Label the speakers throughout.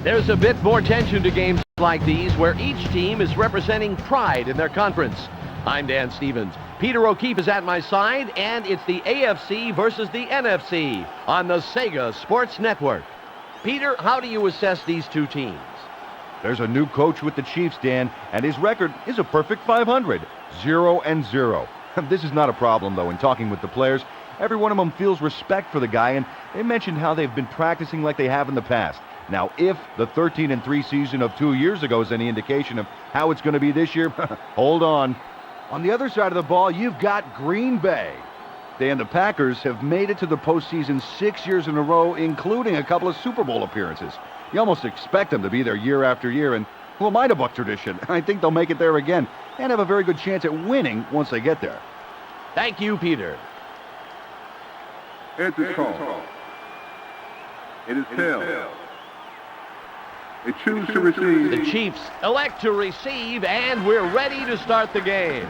Speaker 1: There's a bit more tension to games like these where each team is representing pride in their conference. I'm Dan Stevens. Peter O'Keefe is at my side, and it's the AFC versus the NFC on the Sega Sports Network. Peter, how do you assess these two teams?
Speaker 2: There's a new coach with the Chiefs, Dan, and his record is a perfect 500, 0-0. This is not a problem, though. In talking with the players, every one of them feels respect for the guy, and they mentioned how they've been practicing like they have in the past. Now, if the 13-3 season of 2 years ago is any indication of how it's going to be this year, hold on. On the other side of the ball, you've got Green Bay. Dan, the Packers have made it to the postseason 6 years in a row, including a couple of Super Bowl appearances. You almost expect them to be there year after year, and who am I to buck tradition? I think they'll make it there again and have a very good chance at winning once they get there.
Speaker 1: Thank you, Peter.
Speaker 3: It's a call. It is tails. They choose to receive.
Speaker 1: The Chiefs elect to receive, and we're ready to start the game.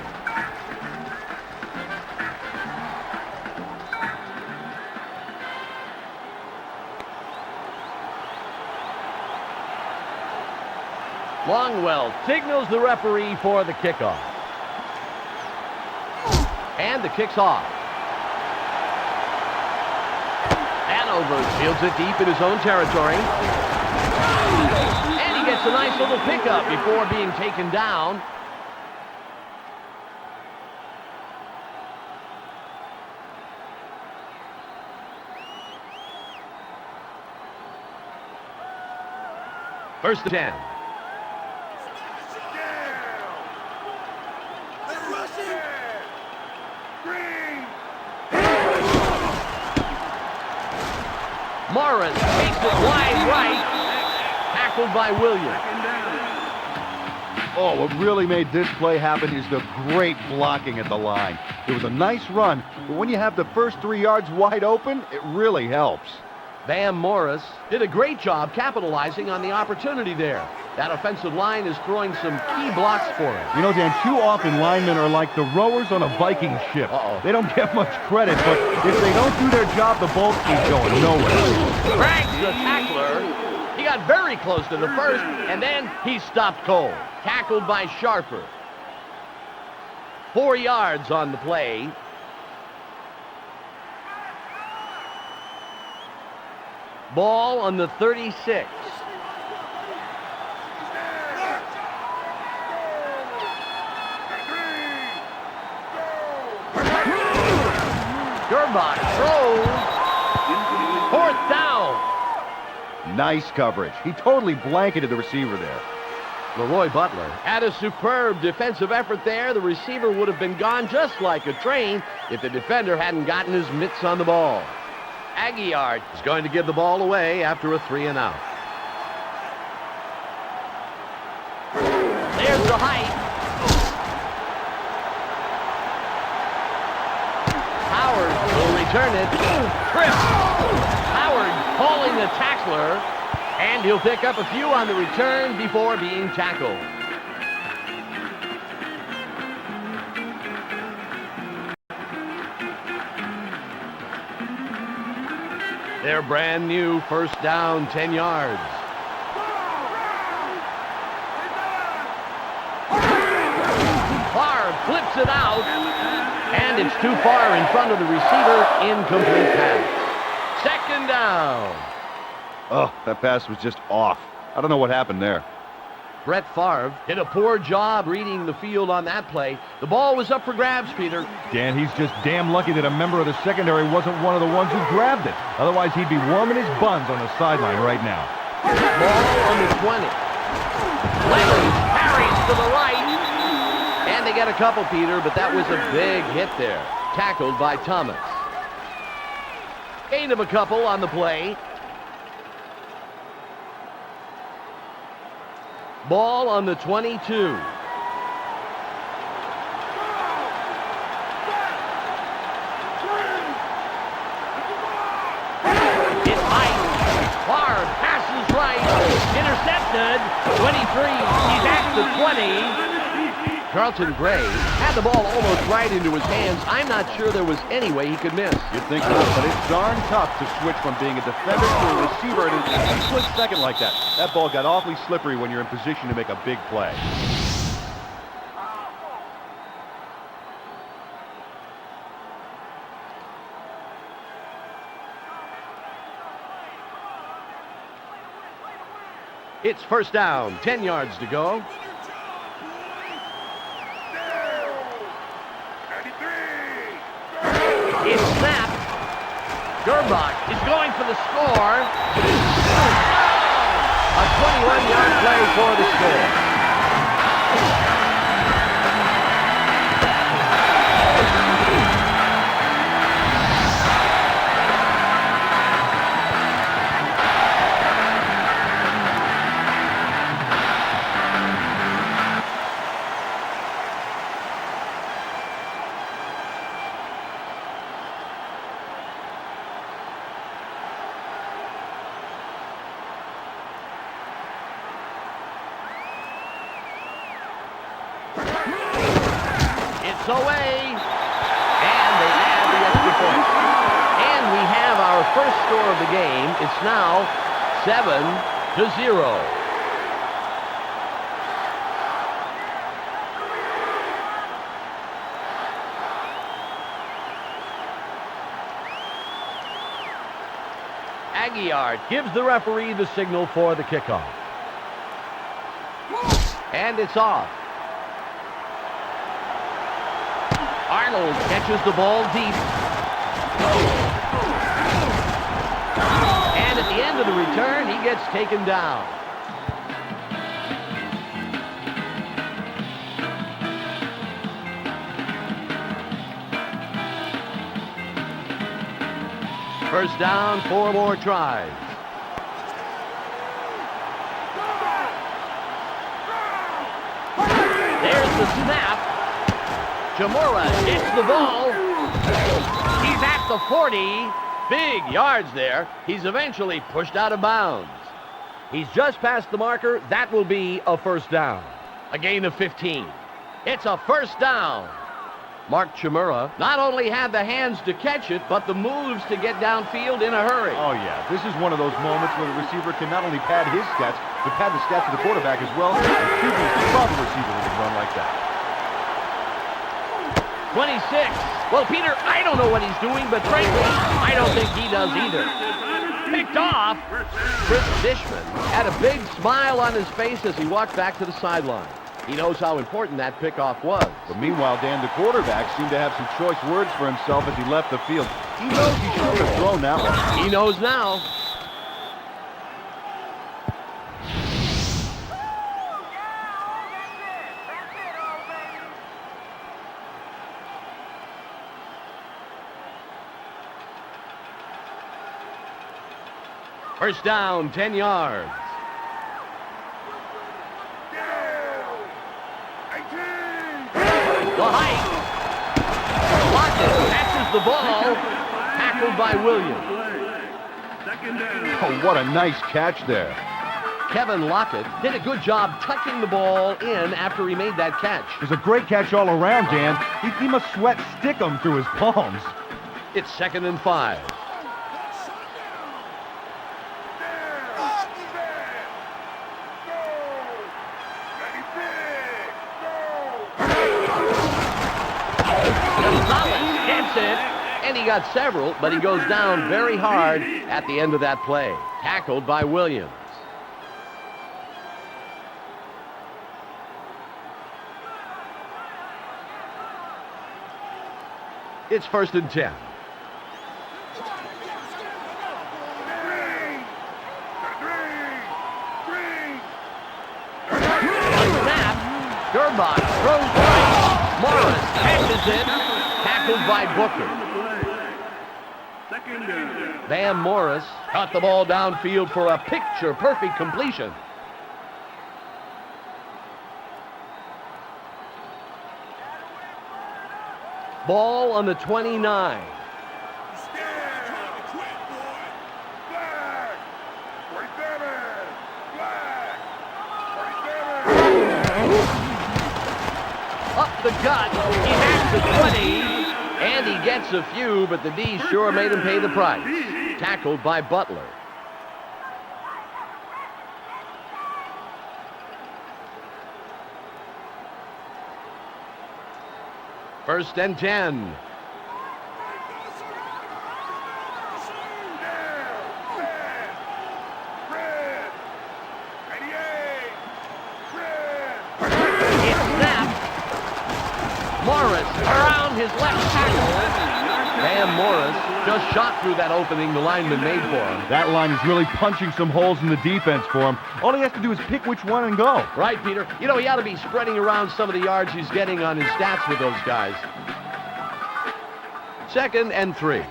Speaker 1: Longwell signals the referee for the kickoff. And the kick's off. Hanover fields it deep in his own territory. And he gets a nice little pickup before being taken down. First and 10. Morris takes it wide right. Tackled by Williams.
Speaker 2: Oh, what really made this play happen is the great blocking at the line. It was a nice run, but when you have the first 3 yards wide open, it really helps.
Speaker 1: Bam Morris did a great job capitalizing on the opportunity there. That offensive line is throwing some key blocks for him.
Speaker 2: You know, Dan, too often linemen are like the rowers on a Viking ship. They don't get much credit, but if they don't do their job, the boat keeps going nowhere.
Speaker 1: Drags the tackler. He got very close to the first, and then he stopped cold. Tackled by Sharper. 4 yards on the play. Ball on the 36. Gerbach throws. 4th down.
Speaker 2: Nice coverage. He totally blanketed the receiver there.
Speaker 1: Leroy Butler had a superb defensive effort there. The receiver would have been gone just like a train if the defender hadn't gotten his mitts on the ball. Aguiar is going to give the ball away after a 3-and-out. There's the height. Howard will return it. Trip. Howard calling the tackler, and he'll pick up a few on the return before being tackled. Their brand new first down, 10 yards. Favre flips it out, and it's too far in front of the receiver. Incomplete pass. 2nd down.
Speaker 2: Oh, that pass was just off. I don't know what happened there.
Speaker 1: Brett Favre did a poor job reading the field on that play. The ball was up for grabs, Peter.
Speaker 2: Dan, he's just damn lucky that a member of the secondary wasn't one of the ones who grabbed it. Otherwise, he'd be warming his buns on the sideline right now.
Speaker 1: Ball on the 20. Leonard carries to the right. And they get a couple, Peter, but that was a big hit there. Tackled by Thomas. Gain of a couple on the play. Ball on the 22. It's Mike. Favre passes right. Intercepted. 23. He's at the 20. Carlton Gray had the ball almost right into his hands. I'm not sure there was any way he could miss.
Speaker 2: You'd think not, but it's darn tough to switch from being a defender to a receiver in a split second like that. That ball got awfully slippery when you're in position to make a big play.
Speaker 1: It's first down, 10 yards to go. It's snapped. Gerbach is going for the score. A 21-yard play for the score. Away, and they add the extra point. And we have our first score of the game. It's now 7-0. Aguiar gives the referee the signal for the kickoff. And it's off. Arnold catches the ball deep. And at the end of the return, he gets taken down. First down, 4 more tries. There's the snap. Chamorro gets the ball. He's at the 40. Big yards there. He's eventually pushed out of bounds. He's just past the marker. That will be a first down. A gain of 15. It's a first down. Mark Chmura not only had the hands to catch it, but the moves to get downfield in a hurry.
Speaker 2: Oh, yeah. This is one of those moments where the receiver can not only pad his stats, but pad the stats of the quarterback as well. And QB's love a receiver with a run like that.
Speaker 1: 26. Well, Peter, I don't know what he's doing, but frankly, I don't think he does either. Picked off. Chris Dishman had a big smile on his face as he walked back to the sideline. He knows how important that pickoff was.
Speaker 2: But meanwhile, Dan, the quarterback, seemed to have some choice words for himself as he left the field. He knows he shouldn't have thrown that one.
Speaker 1: He knows now. First down, 10 yards. The height. Lockett catches the ball. Tackled by Williams.
Speaker 2: Oh, what a nice catch there.
Speaker 1: Kevin Lockett did a good job tucking the ball in after he made that catch.
Speaker 2: It was a great catch all around, Dan. He must sweat stickum through his palms.
Speaker 1: It's 2nd and 5. And he got several, but he goes down very hard at the end of that play. Tackled by Williams. It's 1st and 10. A snap. Gerbach throws right. Morris catches it. Tackled by Booker. Van Morris caught the ball downfield for a picture-perfect completion. Ball on the 29. cut. He hacks the 20, and he gets a few, but the D sure made him pay the price. Tackled by Butler. First and 10. Morris around his left tackle. Cam Morris just shot through that opening the lineman made for him.
Speaker 2: That line is really punching some holes in the defense for him. All he has to do is pick which one and go.
Speaker 1: Right, Peter. You know, he ought to be spreading around some of the yards he's getting on his stats with those guys. Second and 3.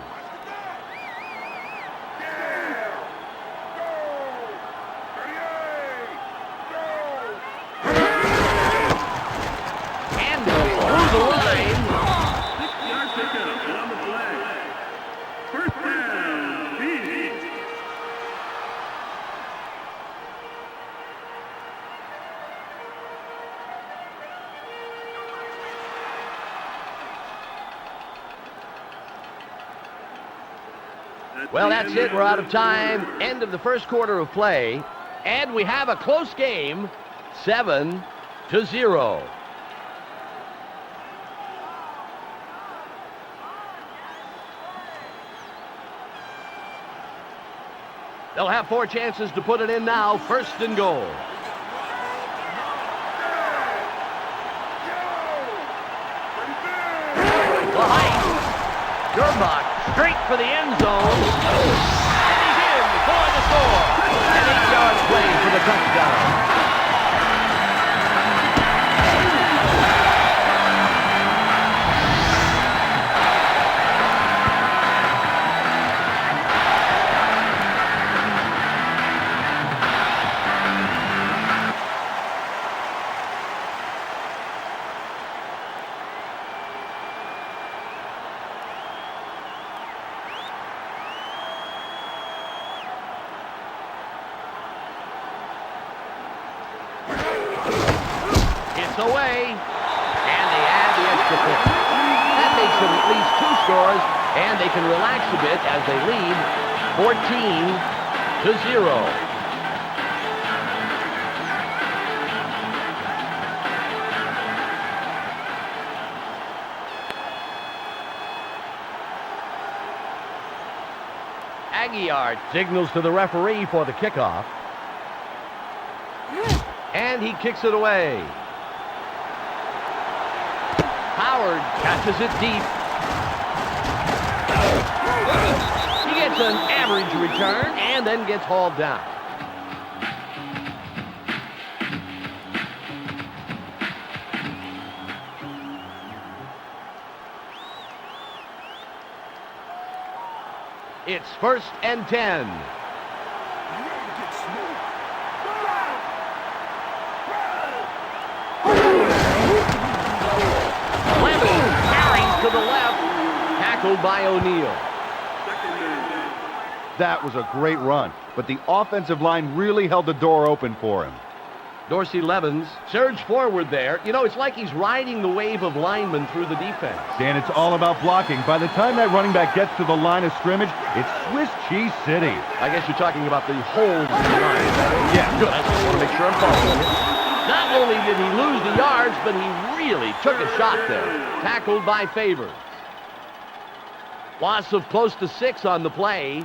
Speaker 1: Well, that's it. We're out of time. End of the first quarter of play. And we have a close game, 7-0. They'll have 4 chances to put it in now. First and goal. The height. Gerbach straight for the end zone. And he's in for the score. An 8-yard play for the touchdown. Away, and they add the extra point. That makes them at least 2 scores, and they can relax a bit as they lead 14-0. Aguiar signals to the referee for the kickoff, and he kicks it away. Howard catches it deep. He gets an average return and then gets hauled down. It's first and 10. To the left, tackled by O'Neal.
Speaker 2: That was a great run, but the offensive line really held the door open for him.
Speaker 1: Dorsey Levens surged forward there. You know, it's like he's riding the wave of linemen through the defense.
Speaker 2: Dan, it's all about blocking. By the time that running back gets to the line of scrimmage, it's Swiss cheese city.
Speaker 1: I guess you're talking about the holes in the line.
Speaker 2: Yeah.
Speaker 1: Good. I just want to make sure I'm following it. Not only did he lose the yards, but he really took a shot there. Tackled by Favors. Loss of close to 6 on the play.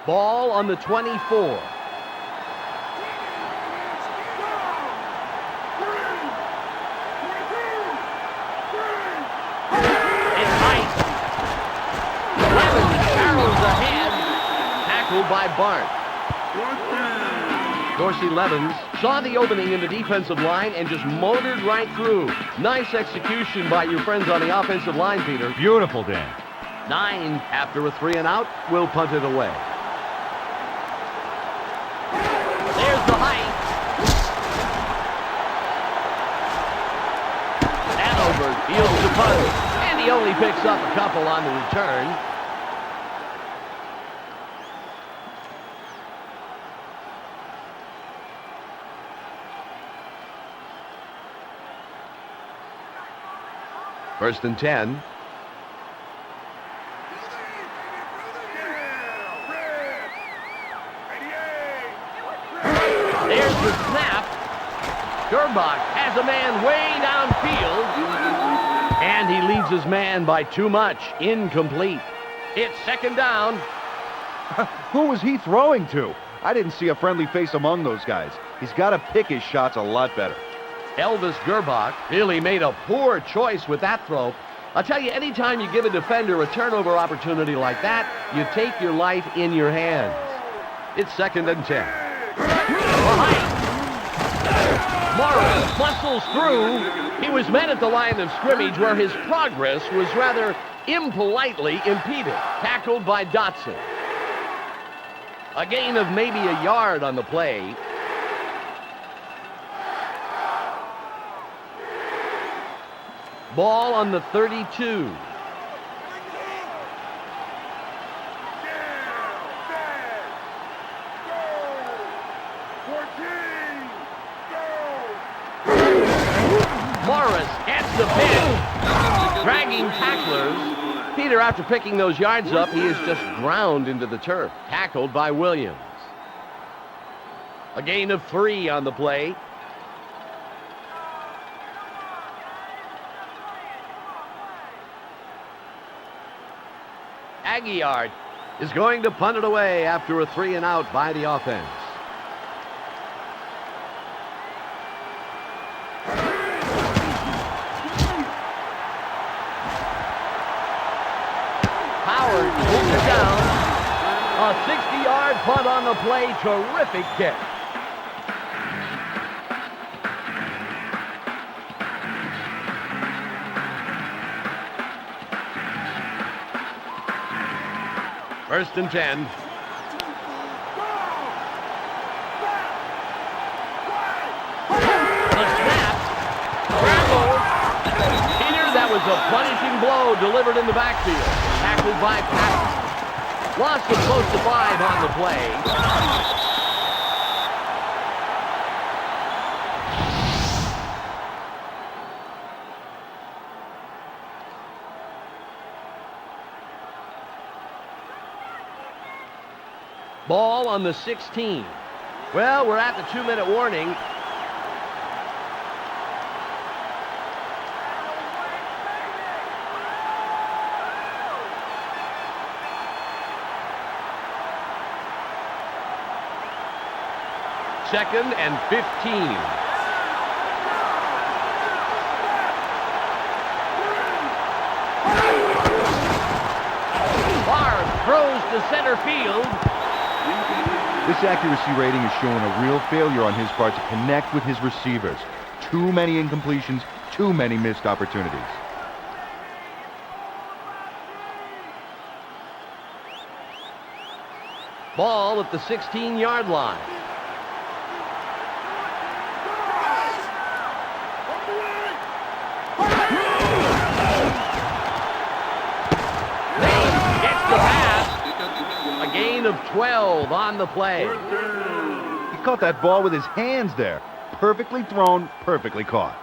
Speaker 1: Ball on the 24. It's Height. Levens barrels ahead. Tackled by Bart. Dorsey Levens saw the opening in the defensive line and just motored right through. Nice execution by your friends on the offensive line, Peter.
Speaker 2: Beautiful, Dan.
Speaker 1: 9 after a 3 and out. Will punt it away. There's the height. Hanover fields the punt, and he only picks up a couple on the return. First and 10. There's the snap. Gerbach has a man way downfield, and he leads his man by too much. Incomplete. It's second down.
Speaker 2: Who was he throwing to? I didn't see a friendly face among those guys. He's got to pick his shots a lot better.
Speaker 1: Elvis Gerbach really made a poor choice with that throw. I'll tell you, anytime you give a defender a turnover opportunity like that, you take your life in your hands. It's second and 10. Morris muscles through. He was met at the line of scrimmage where his progress was rather impolitely impeded. Tackled by Dotson. A gain of maybe a yard on the play. Ball on the 32. Morris gets the pitch, dragging tacklers. Peter, after picking those yards up, he is just ground into the turf. Tackled by Williams. A gain of 3 on the play. Aguiar is going to punt it away after a 3 and out by the offense. Howard pulls it down. A 60-yard punt on the play. Terrific kick. First and 10. The snap. Scramble. Peter, that was a punishing blow delivered in the backfield. Tackled by Patton. Loss of close to 5 on the play. Ball on the 16. Well, we're at the 2-minute warning. Second and 15. Barr throws to center field.
Speaker 2: This accuracy rating is showing a real failure on his part to connect with his receivers. Too many incompletions, too many missed opportunities.
Speaker 1: Ball at the 16-yard line. Name gets the pass. A gain of 12 on the play.
Speaker 2: He caught that ball with his hands there. Perfectly thrown, perfectly caught.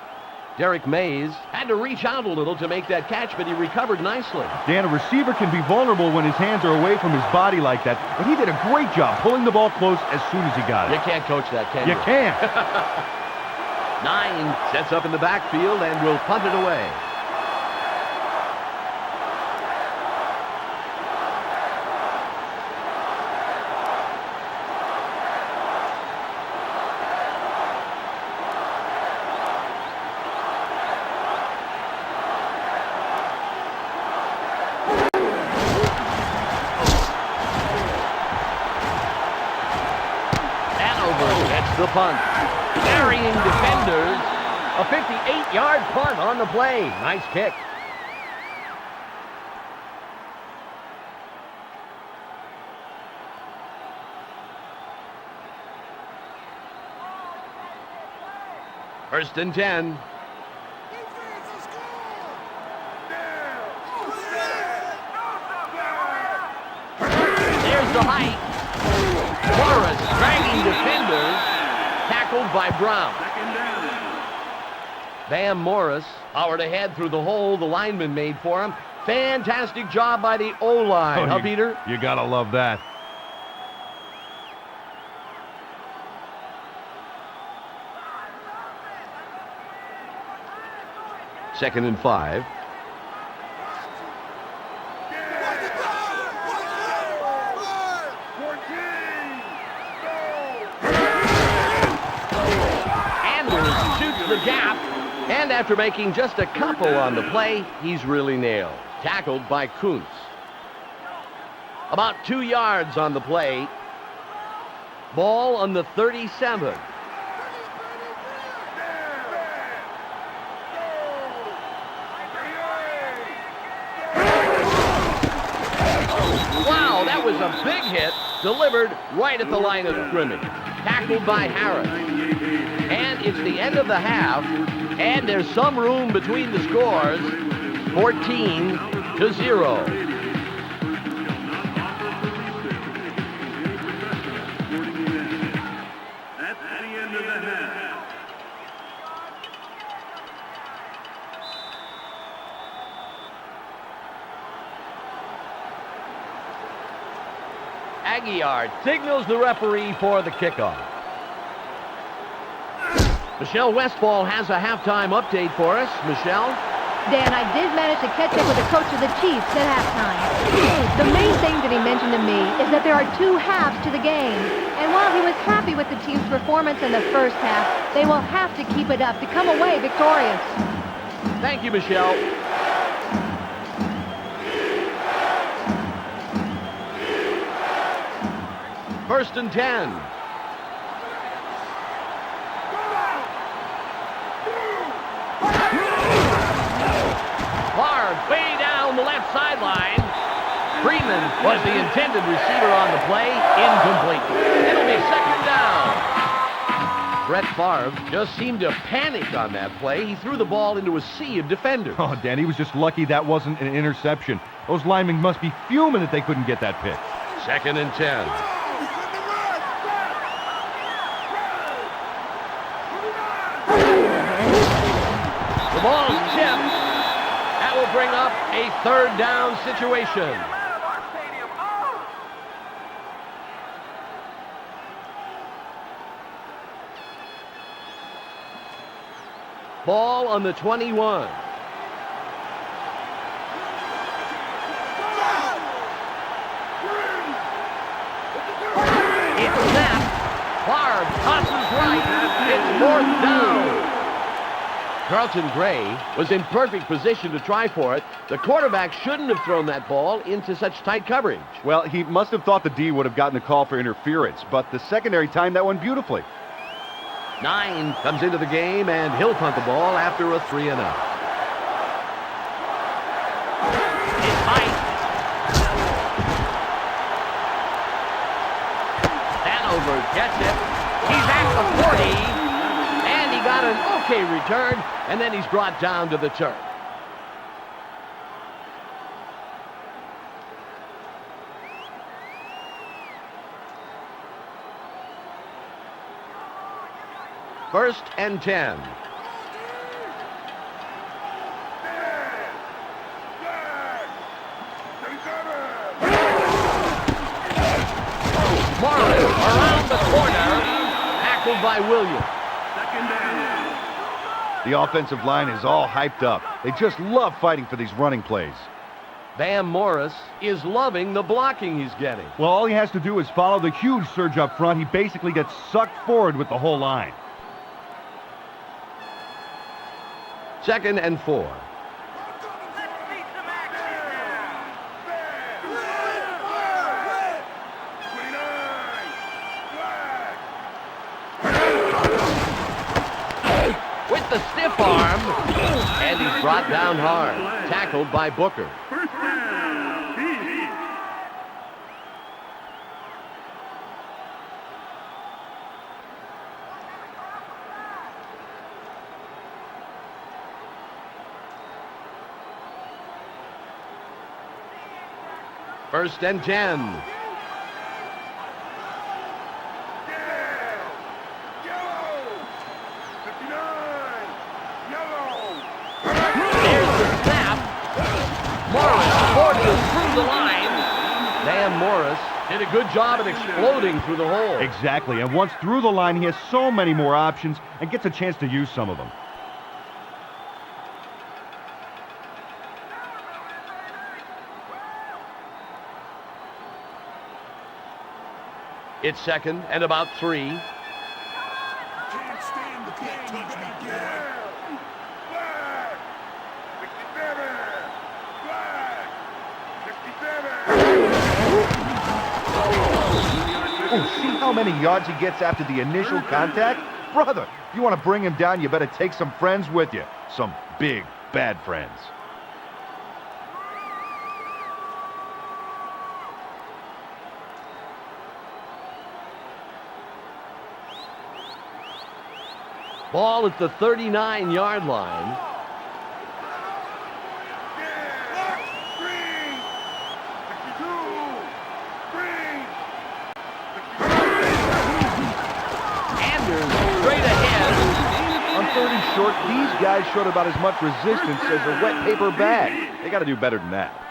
Speaker 1: Derek Mays had to reach out a little to make that catch, but he recovered nicely.
Speaker 2: Dan, a receiver can be vulnerable when his hands are away from his body like that, but he did a great job pulling the ball close as soon as he got it.
Speaker 1: You can't coach that, can you?
Speaker 2: You can't.
Speaker 1: 9 sets up in the backfield and will punt it away. The punt. Carrying defenders. A 58-yard punt on the play. Nice kick. First and 10. There's the height. Morris dragging defenders. Tackled by Brown. Bam Morris powered ahead through the hole the lineman made for him. Fantastic job by the O-line, huh, Peter?
Speaker 2: You gotta love that.
Speaker 1: Second and 5. Andrews shoots the gap. And after making just a couple on the play, he's really nailed. Tackled by Kuntz. About 2 yards on the play. Ball on the 37. Wow, that was a big hit, delivered right at the line of scrimmage. Tackled by Harris. And it's the end of the half, and there's some room between the scores, 14-0.
Speaker 3: That's the end of the half.
Speaker 1: Aguiar signals the referee for the kickoff. Michelle Westphal has a halftime update for us. Michelle?
Speaker 4: Dan, I did manage to catch up with the coach of the Chiefs at halftime. The main thing that he mentioned to me is that there are 2 halves to the game. And while he was happy with the team's performance in the first half, they will have to keep it up to come away victorious.
Speaker 1: Thank you, Michelle. First and 10. Favre way down the left sideline. Freeman was the intended receiver on the play. Incomplete. It'll be second down. Brett Favre just seemed to panic on that play. He threw the ball into a sea of defenders.
Speaker 2: Oh, Dan, he was just lucky that wasn't an interception. Those linemen must be fuming that they couldn't get that pick.
Speaker 1: Second and 10. The ball's tipped. That will bring up a third down situation. Ball on the 21. It's snapped. Favre tosses right. It's 4th down. Carlton Gray was in perfect position to try for it. The quarterback shouldn't have thrown that ball into such tight coverage.
Speaker 2: Well, he must have thought the D would have gotten a call for interference, but the secondary timed that one beautifully.
Speaker 1: 9 comes into the game, and he'll punt the ball after a 3-and-out. It's high. Hanover gets it. He's at the 40, and he got an okay return, and then he's brought down to the turf. First and 10. Morris around the corner, tackled by Williams.
Speaker 3: Second down.
Speaker 2: The offensive line is all hyped up. They just love fighting for these running plays.
Speaker 1: Bam Morris is loving the blocking he's getting.
Speaker 2: Well, all he has to do is follow the huge surge up front. He basically gets sucked forward with the whole line.
Speaker 1: Second and 4. With the stiff arm, and he's brought down hard. Tackled by Booker.
Speaker 3: First down. Chiefs.
Speaker 1: First and 10.
Speaker 3: Yellow. 59. Yellow.
Speaker 1: Sam Morris did a good job at exploding through the hole.
Speaker 2: Exactly, and once through the line, he has so many more options and gets a chance to use some of them.
Speaker 1: It's second and about 3.
Speaker 2: Oh, see how many yards he gets after the initial contact? Brother, if you want to bring him down, you better take some friends with you. Some big, bad friends.
Speaker 1: Ball at the 39-yard line. Straight ahead.
Speaker 2: On 30 short, these guys showed about as much resistance as a wet paper bag. They got to do better than that.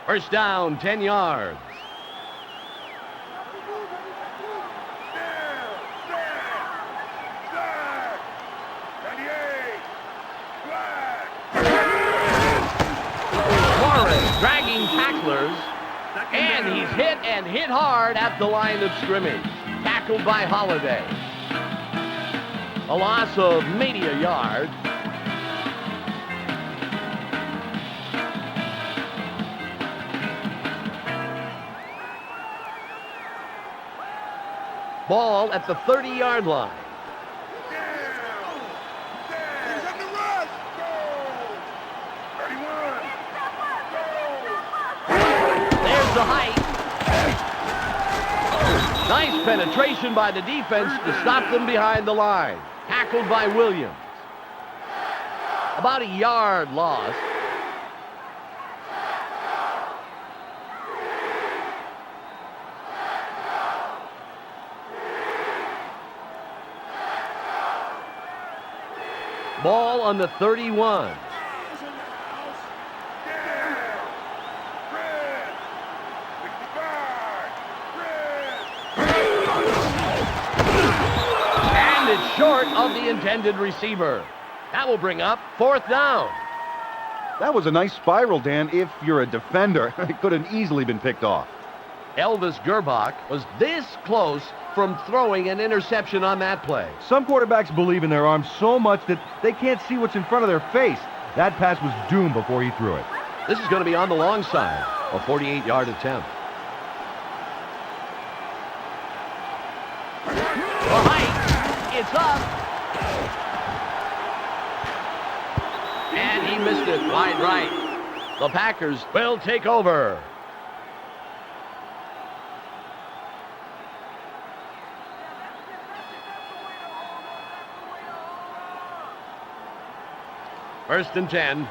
Speaker 1: First down, 10 yards. Dragging tacklers, and he's hit and hit hard at the line of scrimmage. Tackled by Holiday. A loss of maybe a yard. Ball at the 30-yard line. The height. Nice penetration by the defense to stop them behind the line. Tackled by Williams. About a yard lost. Ball on the 31. Short of the intended receiver. That will bring up 4th down.
Speaker 2: That was a nice spiral, Dan. If you're a defender, it could have easily been picked off.
Speaker 1: Elvis Gerbach was this close from throwing an interception on that play.
Speaker 2: Some quarterbacks believe in their arms so much that they can't see what's in front of their face. That pass was doomed before he threw it.
Speaker 1: This is going to be on the long side, a 48-yard attempt. The height. It's up. And he missed it wide right. The Packers will take over. First and 10.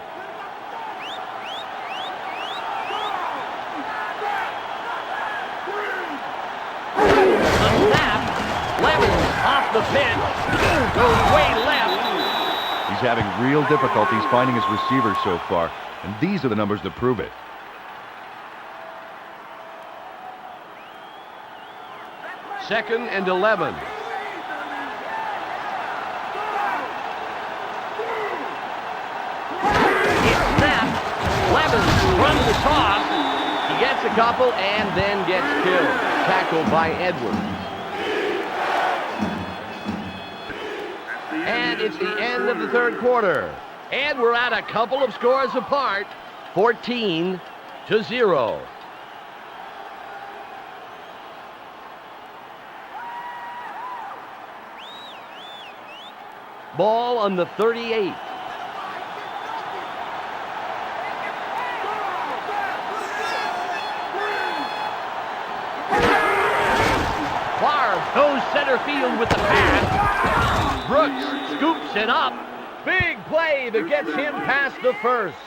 Speaker 1: Off the pitch, goes way left.
Speaker 2: He's having real difficulties finding his receivers so far, and these are the numbers to prove it.
Speaker 1: Second and 11. It's snapped. Levens runs the toss. He gets a couple and then gets killed. Tackled by Edwards. And it's the end of the third quarter. And we're at a couple of scores apart, 14-0. Ball on the 38. Favre goes center field with the pass. Brooks scoops it up. Big play that gets him past the first.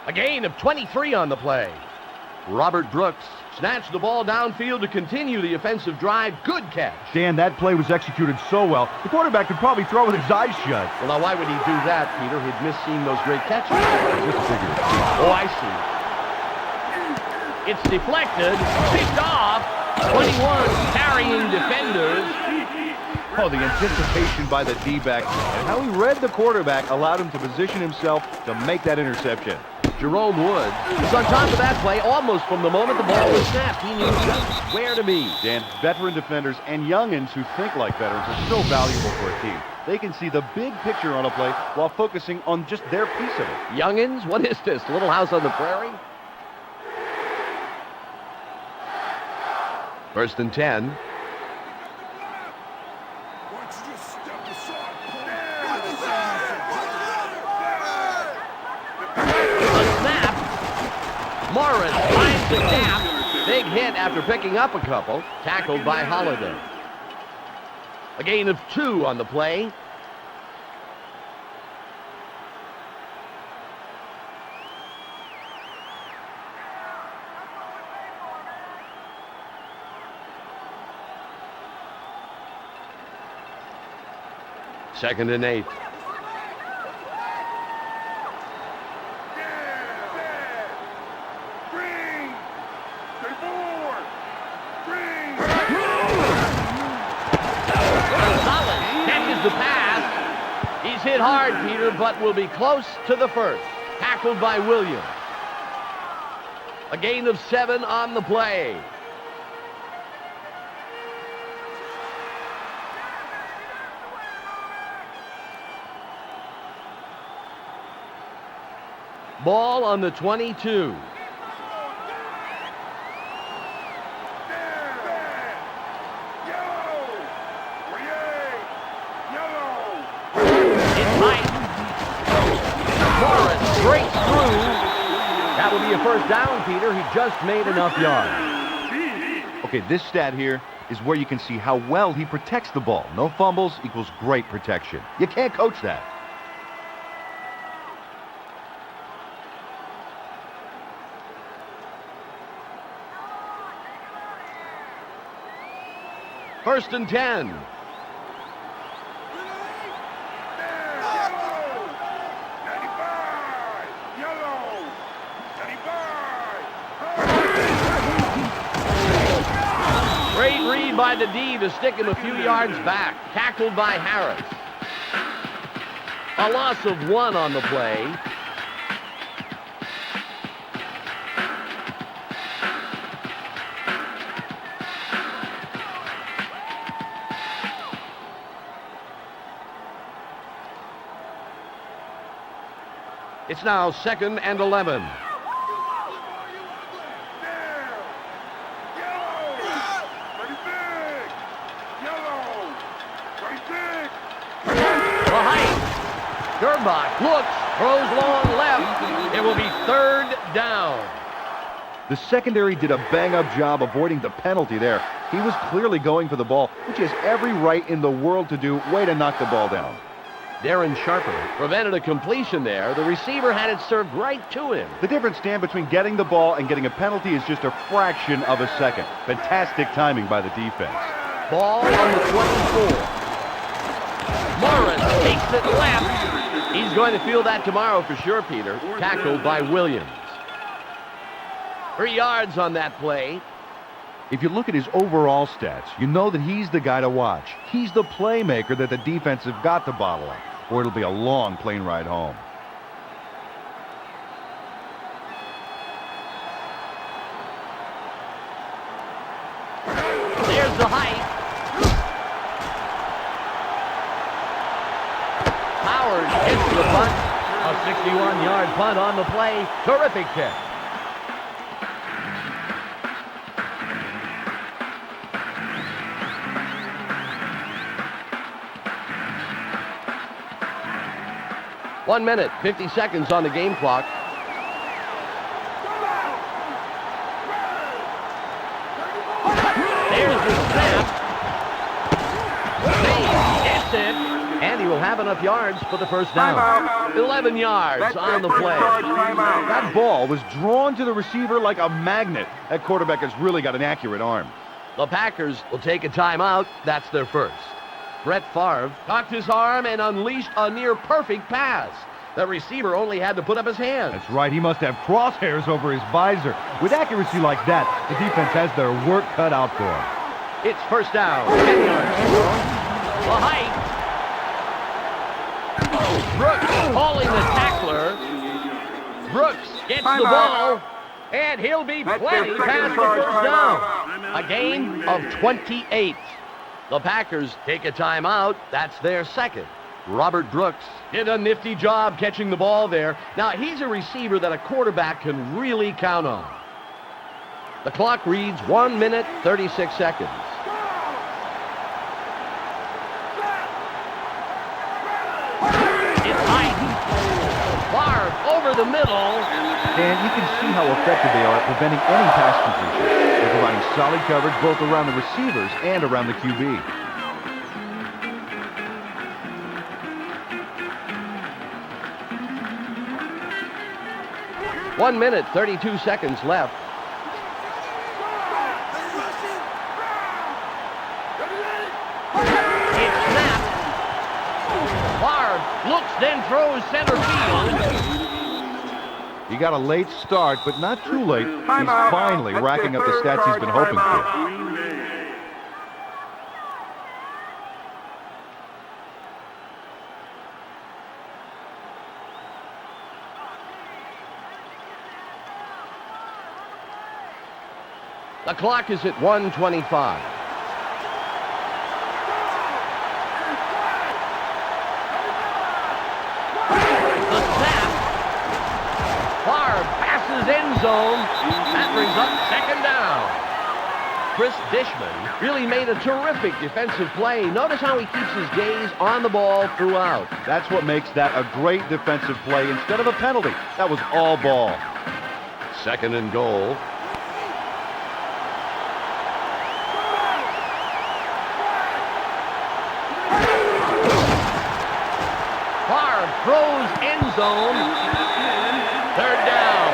Speaker 1: A gain of 23 on the play. Robert Brooks Snatched the ball downfield to continue the offensive drive. Good catch.
Speaker 2: Dan, that play was executed so well, the quarterback could probably throw with his eyes shut.
Speaker 1: Well, now, why would he do that, Peter? He'd miss seeing those great catches.
Speaker 2: Just figured.
Speaker 1: Oh, I see. It's deflected, picked off. 21 carrying defenders.
Speaker 2: Oh, the anticipation by the D-back and how he read the quarterback allowed him to position himself to make that interception.
Speaker 1: Jerome Woods is on top of that play almost from the moment the ball was snapped. He knew just where to be.
Speaker 2: Dan, veteran defenders and youngins who think like veterans are so valuable for a team. They can see the big picture on a play while focusing on just their piece of it.
Speaker 1: Youngins? What is this, Little House on the Prairie? 1st and 10. Morris finds the gap. Big hit after picking up a couple. Tackled by Holiday. A gain of 2 on the play. Second and 8. The pass. He's hit hard, Peter, but will be close to the first. Tackled by Williams. A gain of 7 on the play. Ball on the 22. Straight through. That will be a first down, Peter. He just made enough yards.
Speaker 2: Okay, this stat here is where you can see how well he protects the ball. No fumbles equals great protection. You can't coach that.
Speaker 1: First and 10. Great read by the D to stick him a few yards back. Tackled by Harris. A loss of 1 on the play. It's now 2nd and 11. Gerbach looks, throws long left. It will be 3rd down.
Speaker 2: The secondary did a bang-up job avoiding the penalty there. He was clearly going for the ball, which he has every right in the world to do. Way to knock the ball down.
Speaker 1: Darren Sharper prevented a completion there. The receiver had it served right to him.
Speaker 2: The difference, Dan, between getting the ball and getting a penalty is just a fraction of a second. Fantastic timing by the defense.
Speaker 1: Ball on the 24. Morris takes it left. He's going to feel that tomorrow for sure, Peter. Tackled by Williams. 3 yards on that play.
Speaker 2: If you look at his overall stats, you know that he's the guy to watch. He's the playmaker that the defense have got to bottle up, or it'll be a long plane ride home.
Speaker 1: There's the height. Howard hits the punt. A 61-yard punt on the play. Terrific kick. One minute, 50 seconds on the game clock. There's the snap. He hits it, and he will have enough yards for the first down. 11 yards on the play.
Speaker 2: That ball was drawn to the receiver like a magnet. That quarterback has really got an accurate arm.
Speaker 1: The Packers will take a timeout. That's their first. Brett Favre cocked his arm and unleashed a near-perfect pass. The receiver only had to put up his hands.
Speaker 2: That's right. He must have crosshairs over his visor. With accuracy like that, the defense has their work cut out for him.
Speaker 1: It's first down. 10 yards. The height. Brooks calling the tackler. Brooks gets the ball, and he'll be plenty past the first down. A gain of 28. The Packers take a timeout. That's their second. Robert Brooks did a nifty job catching the ball there. Now, he's a receiver that a quarterback can really count on. The clock reads 1 minute, 36 seconds. It's high. Favre over the middle.
Speaker 2: And you can see how effective they are at preventing any pass completion. They're providing solid coverage both around the receivers and around the QB.
Speaker 1: One minute, 32 seconds left. It's snapped. Favre looks, then throws center field.
Speaker 2: He got a late start, but not too late. He's finally racking up the stats he's been hoping for.
Speaker 1: The clock is at 1:25. The snap. Favre passes end zone. That brings up second down. Chris Dishman really made a terrific defensive play. Notice how he keeps his gaze on the ball throughout.
Speaker 2: That's what makes that a great defensive play instead of a penalty. That was all ball.
Speaker 1: Second and goal. Throws end zone. Third down.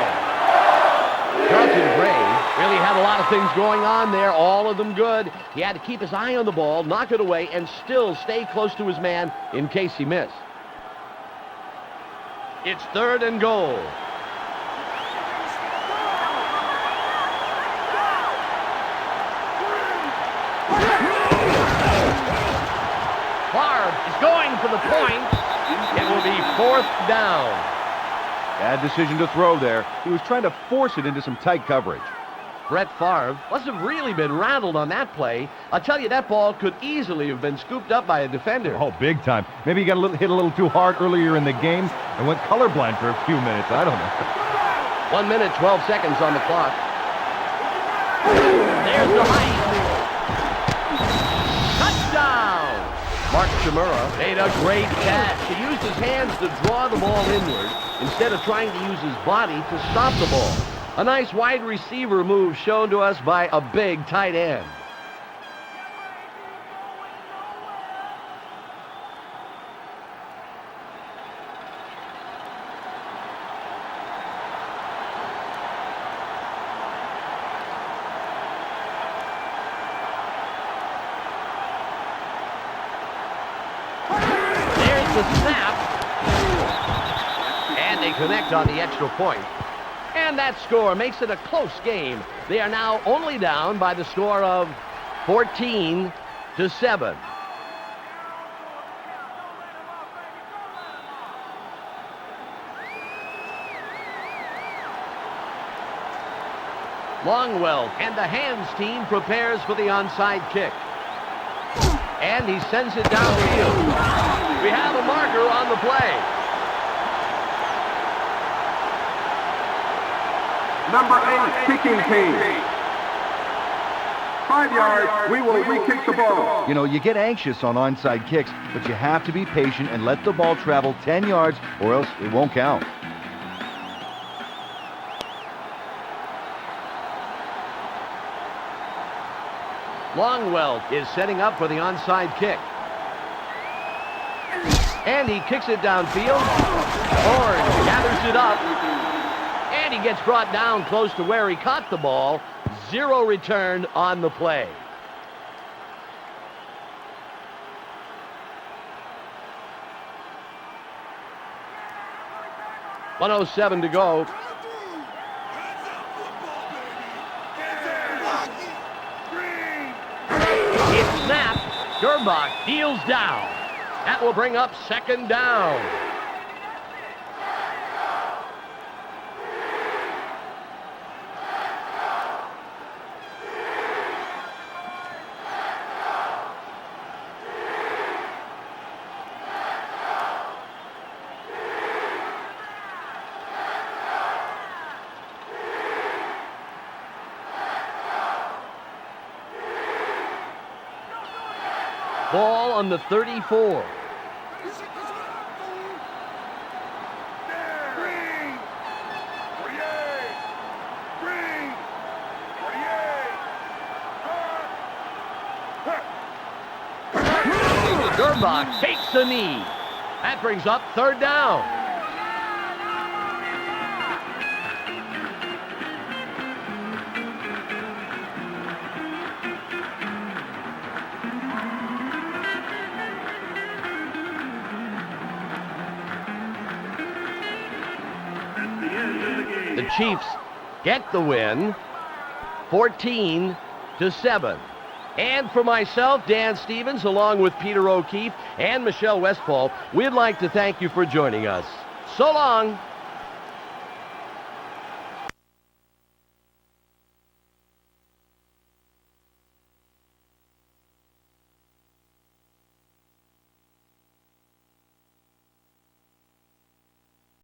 Speaker 1: Carlton Gray really had a lot of things going on there, all of them good. He had to keep his eye on the ball, knock it away, and still stay close to his man in case he missed. It's third and goal. Favre is going for the point. It will be fourth down.
Speaker 2: Bad decision to throw there. He was trying to force it into some tight coverage.
Speaker 1: Brett Favre must have really been rattled on that play. I'll tell you, that ball could easily have been scooped up by a defender.
Speaker 2: Oh, big time. Maybe he got hit a little too hard earlier in the game and went colorblind for a few minutes. I don't know.
Speaker 1: 1 minute, 12 seconds on the clock. There's the height. Touchdown! Mark Chmura made a great catch. He used his hands to draw the ball inward instead of trying to use his body to stop the ball. A nice wide receiver move shown to us by a big tight end. The snap, and they connect on the extra point. And that score makes it a close game. They are now only down by the score of 14-7. Longwell and the hands team prepares for the onside kick. And he sends it downfield. We have a marker on the play.
Speaker 3: Number 8, kicking team. 5 yards, we will re-kick the ball.
Speaker 2: You know, you get anxious on onside kicks, but you have to be patient and let the ball travel 10 yards or else it won't count. Longwell
Speaker 1: is setting up for the onside kick. And he kicks it downfield. Horn gathers it up. And he gets brought down close to where he caught the ball. 0 return on the play. .107 to go. It's snapped. Gerbach deals down. That will bring up 2nd down. Ball on the 34. Gerbach takes the knee. That brings up 3rd down. The Chiefs get the win, 14-7. And for myself, Dan Stevens, along with Peter O'Keefe and Michelle Westfall, we'd like to thank you for joining us. So long.